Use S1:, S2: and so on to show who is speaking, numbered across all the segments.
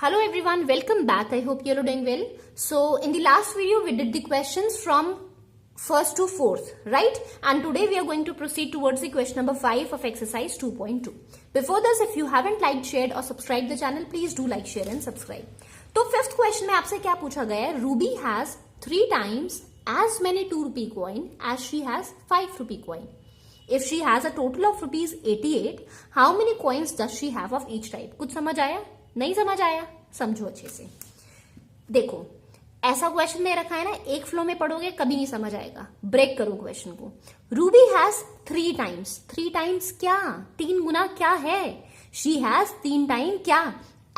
S1: Hello everyone, welcome back. I hope you're doing well. So in the last video we did the questions from first to fourth, right? And today we are going to proceed towards the question number 5 of exercise 2.2. Before this, if you haven't liked, shared or subscribed the channel, please do like, share and subscribe. तो fifth question में आपसे क्या पूछा गया है? Ruby has 3 times as many 2 rupee coin as she has 5 rupee coin. If she has a total of rupees 88, how many coins does she have of each type? कुछ समझ आया? नहीं समझ आया? समझो अच्छे से. देखो, ऐसा क्वेश्चन दे रखा है ना, एक फ्लो में पढ़ोगे कभी नहीं समझ आएगा. ब्रेक करो क्वेश्चन को. Ruby has 3 times. 3 टाइम्स क्या? 3 गुना क्या है? शी हैज 3 टाइम क्या?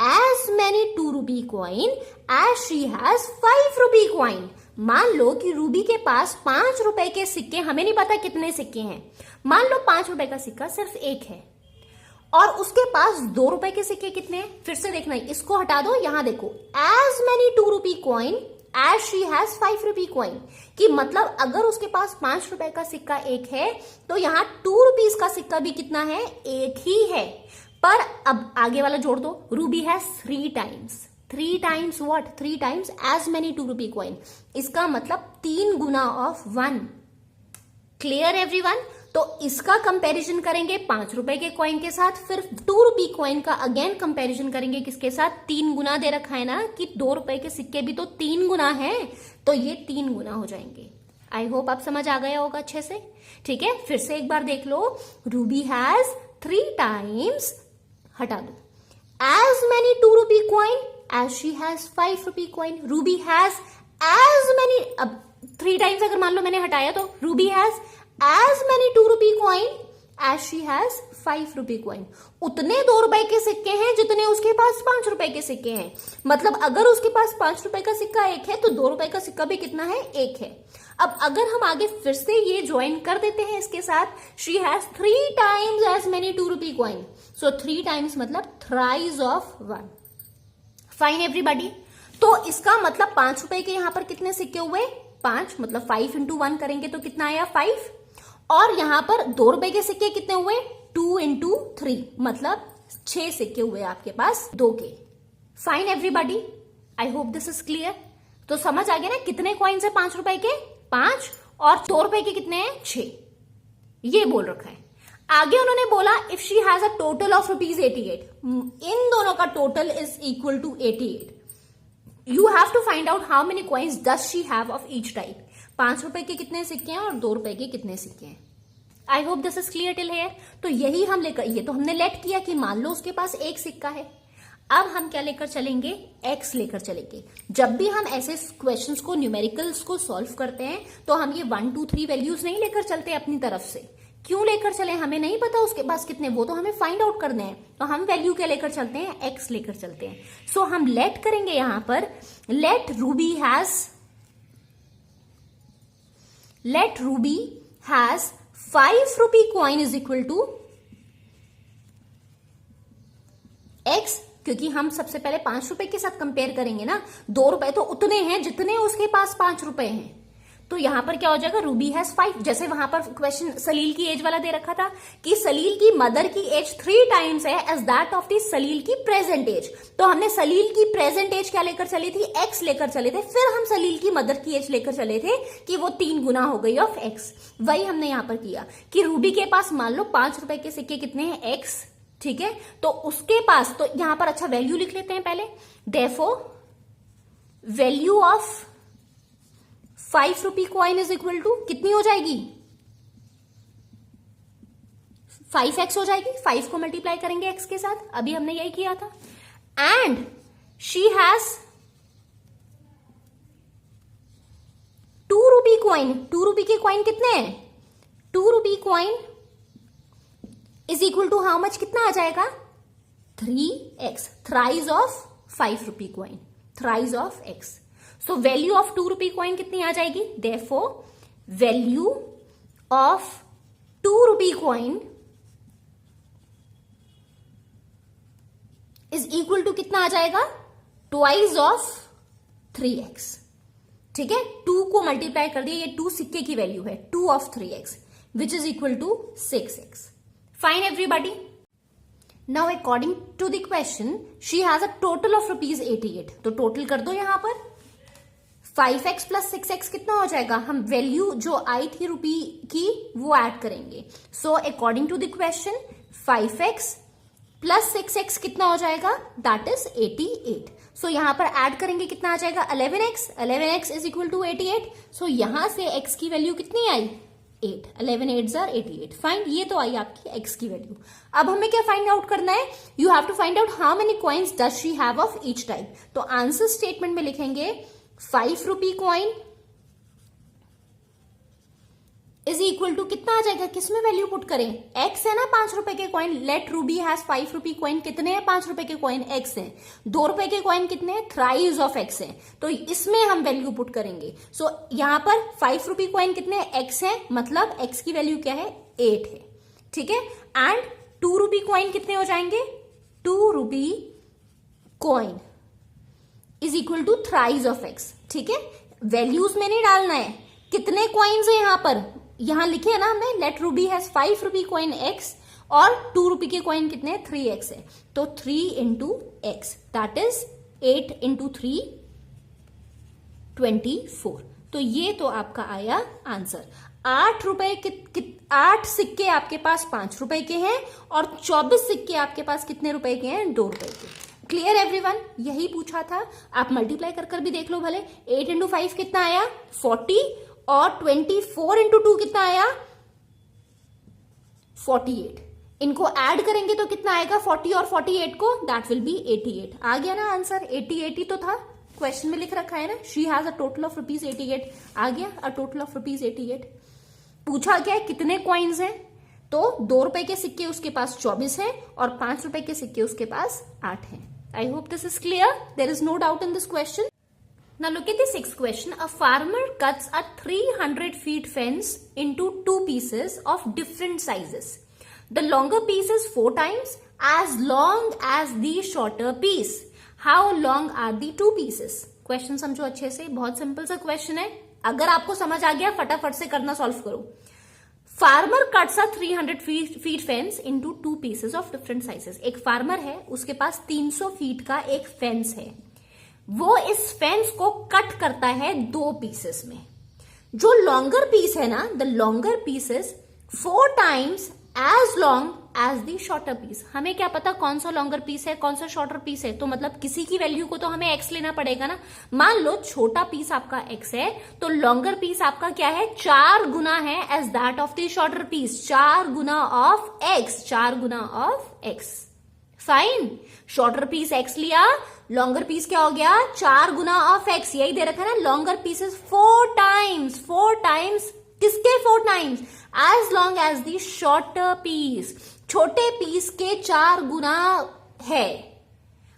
S1: As many 2 rupee coin as she has 5 rupee coin. मान लो कि रूबी के पास 5 रुपए के सिक्के, हमें नहीं पता कितने सिक्के हैं, मान लो 5 रुपए का सिक्का सिर्फ एक है और उसके पास 2 रुपए के सिक्के कितने हैं? फिर से देखना, इसको हटा दो, यहां देखो, as many 2 rupee coin as she has 5 rupee coin. कि मतलब अगर उसके पास 5 रुपए का सिक्का एक है तो यहां 2 रुपीज का सिक्का भी कितना है? एक ही है. पर अब आगे वाला जोड़ दो. Ruby has 3 times. 3 times what? 3 times as many 2 rupee coin. इसका मतलब 3 गुना ऑफ 1. Clear everyone? तो इसका कंपैरिजन करेंगे 5 रुपए के कॉइन के साथ, फिर 2 रूपी कॉइन का अगेन कंपैरिजन करेंगे किसके साथ? 3 गुना दे रखा है ना कि 2 रुपए के सिक्के भी तो 3 गुना है, तो ये 3 गुना हो जाएंगे. आई होप आप समझ आ गया होगा अच्छे से. ठीक है, फिर से एक बार देख लो. रूबी हैज 3 टाइम्स, हटा दो, as many 2 rupee coin as she has 5 rupee coin. Ruby has as many, अब 3 टाइम्स अगर मान लो मैंने हटाया तो Ruby has as many 2 rupee coin as she has 5 rupee coin. उतने 2 रुपए के सिक्के हैं जितने उसके पास 5 रुपए के सिक्के हैं. मतलब अगर उसके पास 5 रुपए का सिक्का एक है तो 2 रुपए का सिक्का भी कितना है? एक है. अब अगर हम आगे फिर से ये ज्वाइन कर देते हैं इसके साथ, she has 3 times as many 2 rupee coin. So 3 times मतलब thrice of 1. Fine everybody. तो इसका मतलब 5 रुपए के यहां पर कितने सिक्के हुए? 5, मतलब 5 into 1 करेंगे तो कितना आया? 5. और यहां पर 2 रुपए के सिक्के कितने हुए? 2 into 3, मतलब 6 सिक्के हुए आपके पास 2 के. Fine everybody, I hope this is clear. तो समझ आ गया ना कितने कॉइन्स है 5 रुपए के? 5. और 2 रुपए के कितने हैं? 6. ये बोल रखा है. आगे उन्होंने बोला if she has a total of rupees 88, इन दोनों का total is equal to 88. You have to find out how many coins does she have of each type. 5 रुपए के कितने सिक्के हैं और 2 रुपए के कितने सिक्के हैं. I hope this is clear till here. तो यही हम लेकर, ये तो हमने लेट किया कि मान लो उसके पास एक सिक्का है. अब हम क्या लेकर चलेंगे? एक्स लेकर चलेंगे. जब भी हम ऐसे क्वेश्चंस को, न्यूमेरिकल्स को सॉल्व करते हैं तो हम ये 1 2 3 वैल्यूज नहीं लेकर चलते अपनी तरफ से. क्यों लेकर चले? हमें नहीं पता उसके पास कितने, वो तो हमें फाइंड आउट करने हैं. तो हम वैल्यू क्या लेकर चलते हैं? एक्स लेकर चलते हैं. सो हम लेट करेंगे यहां पर, late Ruby has 5 rupee coin is equal to x. क्योंकि हम सबसे पहले 5 रुपए के साथ कंपेयर करेंगे ना. 2 रुपए तो उतने हैं जितने उसके पास 5 रुपए हैं. तो यहां पर क्या हो जाएगा? Ruby has 5. जैसे वहां पर क्वेश्चन सलील की एज वाला दे रखा था कि सलील की मदर की एज 3 टाइम्स है एज दैट ऑफ दी सलील की प्रेजेंट एज. तो हमने सलील की प्रेजेंट एज क्या लेकर चली थी? एक्स लेकर चले थे. फिर हम सलील की मदर की एज लेकर चले थे कि वो 3 गुना हो गई ऑफ एक्स. वही हमने यहां पर किया कि रूबी के पास मान लो 5 रुपए के सिक्के कितने हैं? एक्स. ठीक है, तो उसके पास, तो यहां पर अच्छा वैल्यू लिख लेते हैं पहले. Therefore value of 5 rupee coin is equal to कितनी हो जाएगी? 5x हो जाएगी. 5 को मल्टीप्लाई करेंगे x के साथ, अभी हमने यही किया था. And she has 2 rupee coin. 2 रूपी के कॉइन कितने हैं? 2 rupee coin is equal to how much? कितना आ जाएगा? 3x. Thrice of 5 rupee coin, thrice of x. So value of 2 rupee coin कितनी आ जाएगी? Therefore value of 2 rupee coin is equal to कितना आ जाएगा? Twice of 3x. ठीक है, 2 को मल्टीप्लाई कर दिया, ये 2 सिक्के की वैल्यू है, 2 of 3x which is equal to 6x. Fine everybody. Now according to the question she has a total of ₹88। तो टोटल कर दो यहां पर 5x प्लस 6x कितना हो जाएगा, हम वैल्यू जो आई थी रुपी की वो ऐड करेंगे। So according to the question 5x plus 6x कितना हो जाएगा, दैट इज 88। सो यहां पर ऐड करेंगे कितना आ जाएगा 11x इज इक्वल टू 88। सो यहां से x की वैल्यू कितनी आई 8, 11 8 आर 88। फाइन, ये तो आई आपकी x की वैल्यू। अब हमें क्या फाइंड आउट करना है, you have to find out how many coins does she have of each type. तो आंसर स्टेटमेंट में लिखेंगे 5 rupee coin is equal to कितना आ जाएगा, किसमें वैल्यू पुट करें, x है ना 5 रुपए के coin, let Ruby has 5 rupee coin, कितने हैं 5 रुपए के कॉइन x है, 2 रुपए के कॉइन कितने हैं, थ्राइज ऑफ x है, तो इसमें हम वैल्यू पुट करेंगे। सो यहां पर 5 रुपी कॉइन कितने हैं, x है, मतलब x की वैल्यू क्या है 8 है, ठीक है। एंड 2 रुपी कॉइन कितने हो जाएंगे, 2 rupee coin is equal to thrice of x, ठीक है। वैल्यूज में नहीं डालना है, कितने कॉइन्स है यहां पर, यहां लिखे है ना हमने, let Ruby has 5 rupee coin x और 2 रुपी के कॉइन कितने हैं 3x है, तो 3 into x that is 8 into 3 24। तो ये तो आपका आया आंसर। 8 रुपए 8 सिक्के आपके पास 5 रुपए के हैं और 24 सिक्के आपके पास कितने रुपए के हैं, 2 रुपए के। क्लियर एवरीवन, यही पूछा था, आप मल्टीप्लाई कर भी देख लो भले। 8 इंटू 5 कितना आया 40 और 24 इंटू 2 कितना आया 48। इनको ऐड करेंगे तो कितना आएगा 40 और 48 को, दैट विल बी 88। आ गया ना आंसर, 88 ही तो था, क्वेश्चन में लिख रखा है ना, she has a total of ₹88। आ गया अ टोटल ऑफ ₹88। पूछा क्या है कितने कॉइन्स हैं, तो 2 रुपए के सिक्के उसके पास 24 हैं और 5 रुपए के सिक्के उसके पास 8 हैं। I hope this is clear, there is no doubt in this question. Now look at the sixth question. A farmer cuts a 300 feet fence into 2 pieces of different sizes. The longer piece is 4 times as long as the shorter piece. How long are the 2 pieces? Question समझो अच्छे से, बहुत simple सा question है। अगर आपको समझ आ गया फटाफट से करना सॉल्व करो। Farmer cuts a 300 feet fence into 2 pieces of different sizes. एक फार्मर है, उसके पास 300 फीट का एक फेंस है, वो इस फेंस को कट करता है 2 पीसेस में। जो लॉन्गर पीस है ना, the longer piece is 4 times as long as the shorter piece. हमें क्या पता कौन सा लॉन्गर पीस है कौन सा शॉर्टर पीस है, तो मतलब किसी की वैल्यू को तो हमें x लेना पड़ेगा ना। मान लो छोटा पीस आपका x है, तो लॉन्गर पीस आपका क्या है 4 गुना है as that of the shorter piece, 4 गुना ऑफ x, 4 गुना of x। Fine, shorter piece x लिया, लॉन्गर पीस क्या हो गया 4 गुना ऑफ x, यही दे रखा है ना, लॉन्गर पीस इज 4 टाइम्स किसके 4 times, as long as the shorter piece, छोटे पीस के 4 गुना है।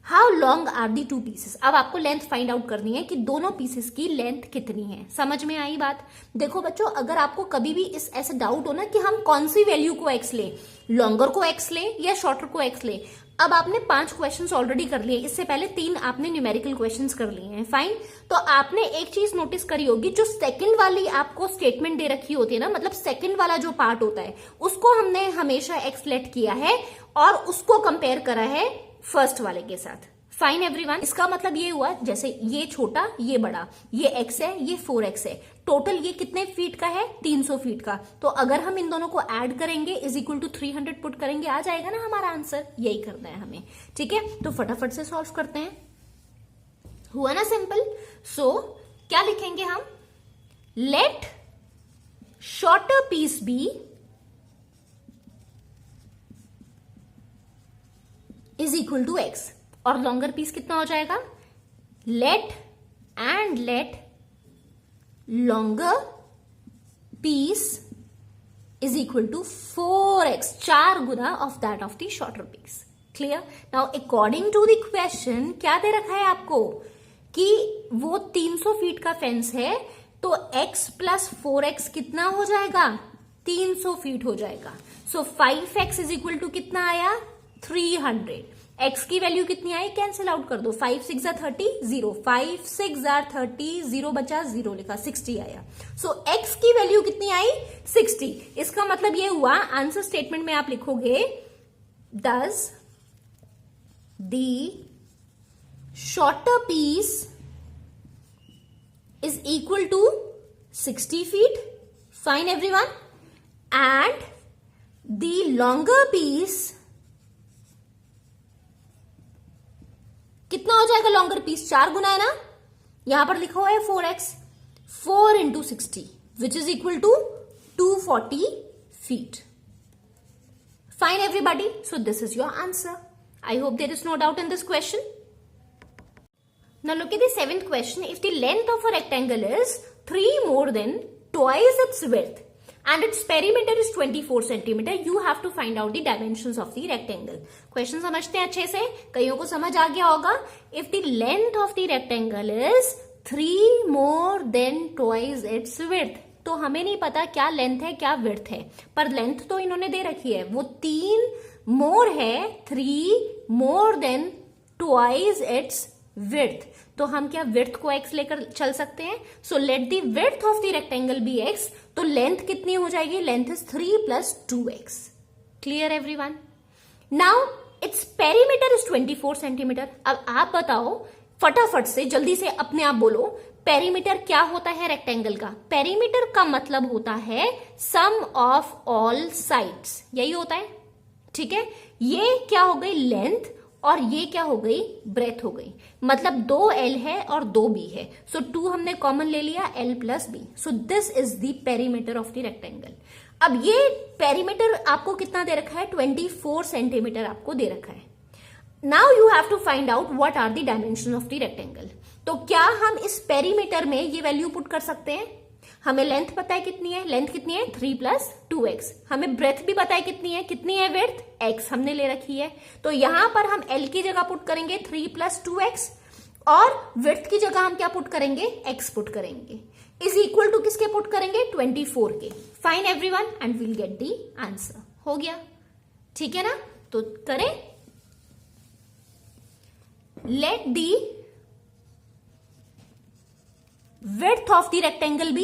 S1: How long are the 2 pieces. अब आपको लेंथ फाइंड आउट करनी है कि दोनों पीसेस की लेंथ कितनी है। समझ में आई बात। देखो बच्चों, अगर आपको कभी भी इस ऐसे डाउट हो ना कि हम कौन सी वैल्यू को x ले, लॉन्गर को x ले या शॉर्टर को x ले। अब आपने 5 क्वेश्चंस ऑलरेडी कर लिए, इससे पहले 3 आपने न्यूमेरिकल क्वेश्चंस कर लिए हैं। फाइन, तो आपने एक चीज नोटिस करी होगी, जो सेकंड वाली आपको स्टेटमेंट दे रखी होती है ना, मतलब सेकंड वाला जो पार्ट होता है उसको हमने हमेशा x लेट किया है और उसको कंपेयर करा है फर्स्ट वाले के साथ। फाइन एवरीवन, इसका मतलब ये हुआ जैसे ये छोटा ये बड़ा, ये x है ये 4x है, टोटल ये कितने फीट का है 300 फीट का। तो अगर हम इन दोनों को ऐड करेंगे इज इक्वल टू 300 पुट करेंगे, आ जाएगा ना हमारा आंसर। यही करना है हमें, ठीक है। तो फटाफट से सॉल्व करते हैं, हुआ ना सिंपल। सो क्या लिखेंगे हम, let shorter piece be is equal to x और लॉन्गर पीस कितना हो जाएगा, let longer piece is equal to 4x, 4 गुना of that of the shorter piece. Clear. Now according to the question क्या दे रखा है आपको कि वो 300 फीट का फेंस है, तो x प्लस 4x कितना हो जाएगा 300 फीट हो जाएगा। सो 5x इज इक्वल टू कितना आया 300। x की वैल्यू कितनी आई, कैंसिल आउट कर दो, 5 6 30 0, 5 6 30 0 बचा 0 लिखा 60 आया। सो x की वैल्यू कितनी आई 60। इसका मतलब ये हुआ आंसर स्टेटमेंट में आप लिखोगे does the shorter piece is equal to 60 feet. Fine everyone. And the longer piece, कितना हो जाएगा लॉन्गर पीस? 4 गुना है ना, यहां पर लिखा हुआ है 4x, 4 into 60 which is equal to 240 feet. Fine everybody. So this is your answer. I hope there is no doubt in this question. Now look at the 7th question. If the length of a rectangle is 3 more than twice its width and its perimeter is 24 centimeter, you have to find out the dimensions of the rectangle. Question समझते हैं अच्छे से, कईयों को समझ आ गया होगा. If the length of the rectangle is 3 more than twice its width, तो हमें नहीं पता क्या लेंथ है क्या विड्थ है, पर लेंथ तो इन्होंने दे रखी है, वो 3 मोर है, 3 more than twice its width. तो हम क्या विड्थ को x लेकर चल सकते हैं. So let the width of the rectangle be x. तो लेंथ कितनी हो जाएगी? Length is 3 plus 2x. Clear everyone? Now its perimeter is 24 centimetre. अब आप बताओ फटाफट से, जल्दी से अपने आप बोलो, पेरीमीटर क्या होता है रेक्टेंगल का? पेरीमीटर का मतलब होता है सम ऑफ ऑल साइड्स, यही होता है. ठीक है, ये क्या हो गई? लेंथ, और ये क्या हो गई? ब्रेथ हो गई. मतलब 2l है और 2b है. सो 2 हमने कॉमन ले लिया, l plus b. So this is the perimeter of the rectangle. अब ये पेरीमीटर आपको कितना दे रखा है? 24 सेंटीमीटर आपको दे रखा है. Now you have to find out what are the dimension of the rectangle. तो क्या हम इस पेरीमीटर में ये वैल्यू पुट कर सकते हैं? हमें लेंथ पता है कितनी है, लेंथ कितनी है? 3 plus 2x. हमें ब्रेथ भी पता है कितनी है, कितनी है विड्थ? x हमने ले रखी है. तो यहां पर हम l की जगह पुट करेंगे 3 plus 2x, और विड्थ की जगह हम क्या पुट करेंगे? x पुट करेंगे. इज इक्वल टू किसके पुट करेंगे? 24 के. Fine everyone, and will get the answer. हो गया, ठीक है ना? तो करें. Let the width of the rectangle be,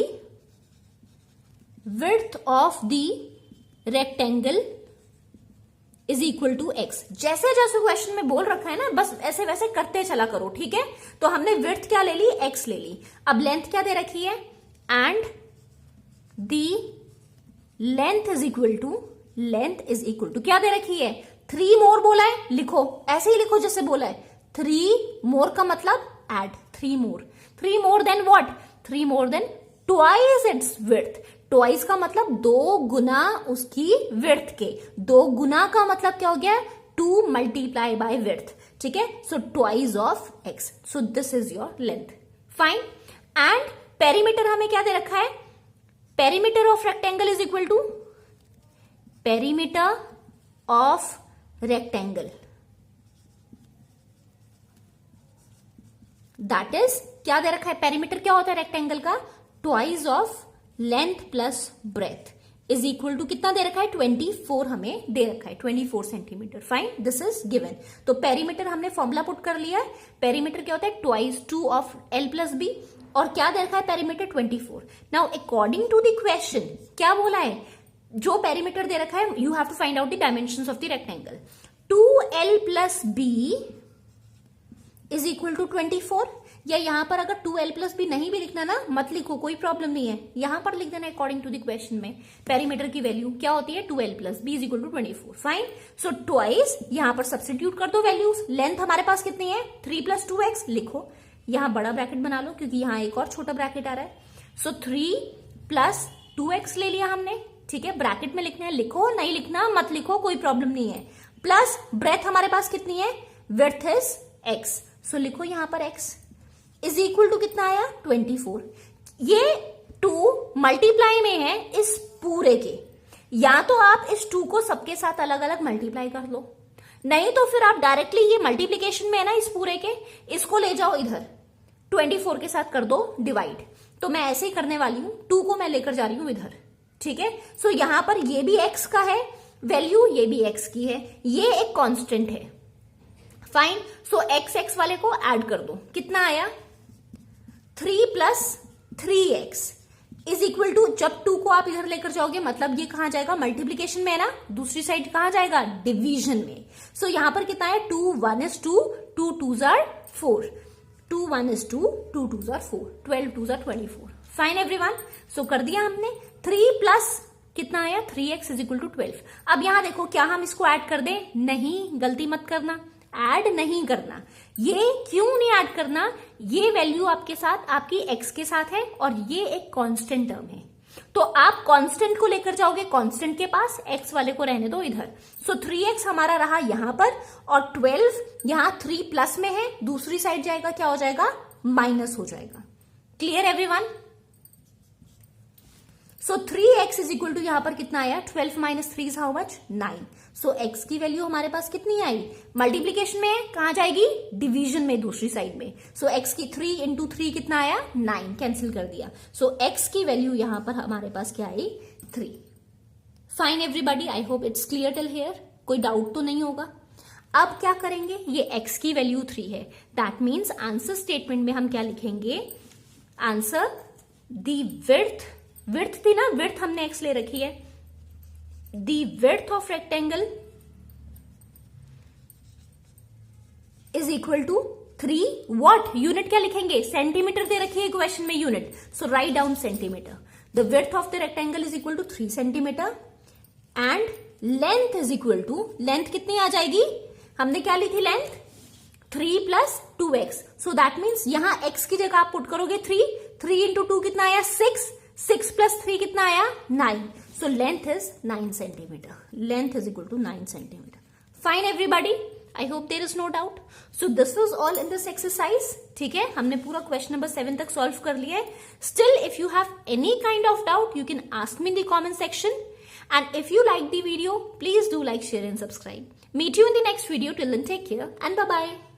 S1: width of the rectangle is equal to x. जैसे जैसे क्वेश्चन में बोल रखा है ना, बस ऐसे वैसे करते चला करो. ठीक है, तो हमने width क्या ले ली? x ले ली. अब लेंथ क्या दे रखी है? and the length is equal to, length is equal to क्या दे रखी है? 3 मोर बोला है, लिखो ऐसे ही लिखो जैसे बोला है. 3 मोर का मतलब add 3 more. 3 more than what? 3 more than twice its width. Twice का मतलब 2 गुना उसकी width के. 2 गुना का मतलब क्या हो गया? 2 multiply by width. ठीक है, so twice of x. So this is your length. Fine. And perimeter हमें क्या दे रखा है? Perimeter of rectangle is equal to perimeter of rectangle. That is क्या दे रखा है? पेरीमीटर क्या होता है रेक्टेंगल का? Twice of length plus breadth is equal to कितना दे रखा है? 24 हमें दे रखा है, 24 centimetre. Fine, this is given. तो पेरीमीटर हमने फॉर्मूला पुट कर लिया है. पेरीमीटर क्या होता है? Twice 2 of l plus b. और क्या दे रखा है? Perimeter 24. Now according to the question क्या बोला है? जो पेरीमीटर दे रखा है, you have to find out the dimensions of the rectangle. 2l plus b is equal to 24. या यहां पर अगर 2l प्लस बी नहीं भी लिखना ना, मत लिखो, कोई प्रॉब्लम नहीं है. यहां पर लिख देना अकॉर्डिंग टू द क्वेश्चन में पेरीमीटर की वैल्यू क्या होती है? 2l plus b is equal to 24. Fine. So twice यहां पर सब्स्टिट्यूट कर दो वैल्यूज. लेंथ हमारे पास कितनी है? 3 plus 2x. लिखो, यहां बड़ा ब्रैकेट बना लो क्योंकि यहां एक और छोटा ब्रैकेट आ रहा है. सो 3 plus 2x ले लिया हमने. ठीक है, ब्रैकेट में लिखना है, लिखो, नहीं लिखना मत लिखो, कोई प्रॉब्लम नहीं है. प्लस ब्रेथ हमारे पास कितनी है? Width is x. सो लिखो यहां पर x इज इक्वल टू कितना आया? 24. ये 2 मल्टीप्लाई में है इस पूरे के. या तो आप इस 2 को सबके साथ अलग अलग मल्टीप्लाई कर लो, नहीं तो फिर आप डायरेक्टली, ये मल्टीप्लीकेशन में है ना इस पूरे के, इसको ले जाओ इधर, 24 के साथ कर दो डिवाइड. तो मैं ऐसे ही करने वाली हूं, 2 को मैं लेकर जा रही हूं इधर. ठीक है, सो यहां पर ये भी x का है वैल्यू, ये भी x की है, ये एक कांस्टेंट है. फाइन. सो x वाले को ऐड कर दो. कितना आया? 3 plus 3x. Is equal to, जब 2 को आप इधर लेकर जाओगे मतलब ये कहां जाएगा, मल्टीप्लीकेशन में है ना, दूसरी साइड कहां जाएगा, डिवीजन में। सो यहां पर कितना है, 2 1 is 2, 2 2s are 4, 2 1 is 2, 2 2s are 4, 12 2s are 24। Fine everyone, सो कर दिया हमने। 3 प्लस कितना आया, 3x इज इक्वल टू 12। अब यहां देखो, क्या हम इसको ऐड कर दें, नहीं, गलती मत करना, ऐड नहीं करना। ये क्यों नहीं ऐड करना, ये वैल्यू आपके साथ, आपकी x के साथ है और ये एक कांस्टेंट टर्म है, तो आप कांस्टेंट को लेकर जाओगे कांस्टेंट के पास, x वाले को रहने दो इधर। सो 3x हमारा रहा यहां पर और 12 यहां 3 प्लस में है, दूसरी साइड जाएगा, क्या हो जाएगा, माइनस हो जाएगा। Clear everyone? So 3x is equal to यहां पर कितना आया, 12 minus 3 is how much, 9। So x की वैल्यू हमारे पास कितनी आई, मल्टीप्लीकेशन में है, कहां जाएगी, डिवीजन में, दूसरी साइड में। सो x की 3 इंटू 3 कितना आया, 9, कैंसिल कर दिया। सो x की वैल्यू यहां पर हमारे पास क्या आई, 3। Fine everybody, I hope it's clear till here, कोई डाउट तो नहीं होगा। अब क्या करेंगे, ये x की वैल्यू 3 है, दैट मीन्स आंसर स्टेटमेंट में हम क्या लिखेंगे, आंसर दी विड्थ थी ना, विड्थ हमने x ले रखी है, the width of rectangle is equal to 3 what, unit क्या लिखेंगे, सेंटीमीटर दे रखी है क्वेश्चन में unit, so write down centimetre. The width of the rectangle is equal to 3 centimetre and length is equal to, length कितनी आ जाएगी, हमने क्या ली थी length, 3 plus 2x, so that means यहां x की जगह आप पुट करोगे 3 इंटू 2 कितना आया, 6 प्लस 3 कितना आया, 9। So length is 9 centimetre, length is equal to 9 centimetre. Fine everybody, I hope there is no doubt. So this was all in this exercise, ठीक है, हमने पूरा क्वेश्चन नंबर 7 तक सॉल्व कर लिया है। Still if you have any kind of doubt you can ask me in the comment section, and if you like the video please do like, share and subscribe. Meet you in the next video, till then take care and bye bye.